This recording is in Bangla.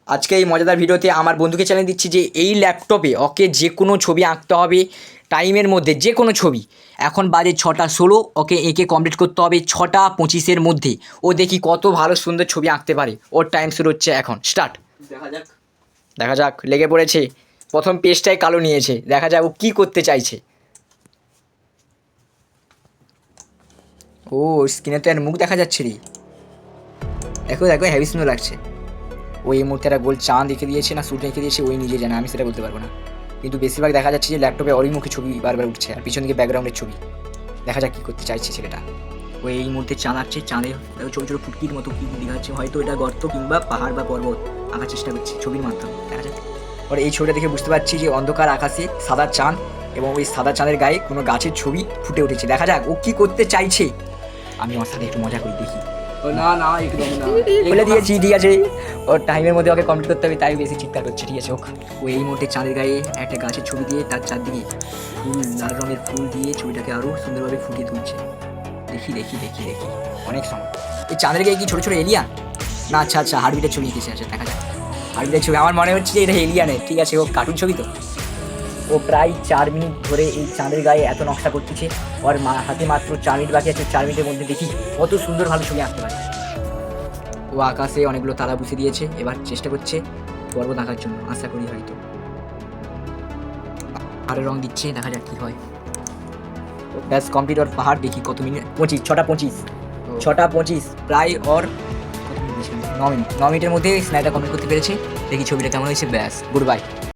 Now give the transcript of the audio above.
আজকে এই মজাদার ভিডিওতে আমার বন্ধুকে চ্যালেঞ্জ দিচ্ছি যে এই ল্যাপটপে ওকে যে কোনো ছবি আঁকতে হবে টাইমের মধ্যে, যে কোনো ছবি। এখন বাজে 6:16, ওকে এঁকে কমপ্লিট করতে হবে 6:25-এর মধ্যে। ও দেখি কত ভালো সুন্দর ছবি আঁকতে পারে। ওর টাইম শুরু হচ্ছে এখন, স্টার্ট। দেখা যাক, লেগে পড়েছে। প্রথম পেজটাই কালো নিয়েছে, দেখা যাক ও কী করতে চাইছে। ও স্ক্রিনে তো এর মুখ দেখা যাচ্ছে রে। দেখো দেখো, হেভি সুন্দর লাগছে। ওই এই মুহূর্তে একটা গোল চাঁদ এঁকে দিয়েছে না স্যুট এঁকে দিয়েছে, ওই নিজে জানে, আমি সেটা বলতে পারবো না। কিন্তু বেশিরভাগ দেখা যাচ্ছে যে ল্যাপটপে ওরই মুখে ছবি বারবার উঠছে, আর পিছন দিকে ব্যাকগ্রাউন্ডের ছবি। দেখা যাক কী করতে চাইছে ছেলেটা। ওই এই মুহূর্তে চাঁদ আঁকছে, চাঁদে ছোটো ছোটো ফুটকির মতো কী দেখাচ্ছে, হয়তো এটা গর্ত কিংবা পাহাড় বা পর্বত আঁকার চেষ্টা করছে ছবির মাধ্যমে। দেখা যাক। আর এই ছবিটা দেখে বুঝতে পারছি যে অন্ধকার আকাশে সাদা চাঁদ, এবং ওই সাদা চাঁদের গায়ে কোনো গাছের ছবি ফুটে উঠেছে। দেখা যাক ও কী করতে চাইছে। আমি আমার সাথে একটু মজা করি, দেখি। না না একদম না, বলে দিয়েছি, ঠিক আছে। ওর টাইমের মধ্যে ওকে কমপ্লিট করতে হবে, তাই বেশি চিৎকার করছে। ঠিক আছে, ও এই মুহূর্তে চাঁদের গায়ে একটা গাছের ছবি দিয়ে তার চারদিকে ফুল, লাল রঙের ফুল দিয়ে ছবিটাকে আরও সুন্দরভাবে ফুটিয়ে তুলছে। দেখি দেখি দেখি দেখি, অনেক সময়। এই চাঁদের গায়ে কি ছোটো ছোটো এলিয়ান? না, আচ্ছা আচ্ছা, হার্টবিটের ছবি এঁকেছে। আছে, দেখা যাক হার্টবিটের ছবি। আমার মনে হচ্ছে যে এটা এলিয়ানের। ঠিক আছে, ও কার্টুন ছবি তো। ও প্রায় 4 মিনিট ধরে এই চাঁদের গায়ে এত নকশা করতেছে। ওর হাতে মাত্র 4 মিনিট বাকি আছে। 4 মিনিটের মধ্যে দেখি কত সুন্দরভাবে ছবি আঁকতে পারে। ও আকাশে অনেকগুলো তারা বুঝে দিয়েছে, এবার চেষ্টা করছে পর্বত আঁকার জন্য। আশা করি হয়তো আরও রং দিচ্ছে, দেখা যাক কী হয়। ব্যাস কমপ্লিট। ওর পাহাড় দেখি কত মিনিট, 25, 6:25, 6:25, প্রায় ওর 9 মিনিট। 9 মিনিটের মধ্যে স্নাইটা কমপ্লিট করতে পেরেছে। দেখি ছবিটা কেমন হয়েছে। ব্যাস, গুড বাই।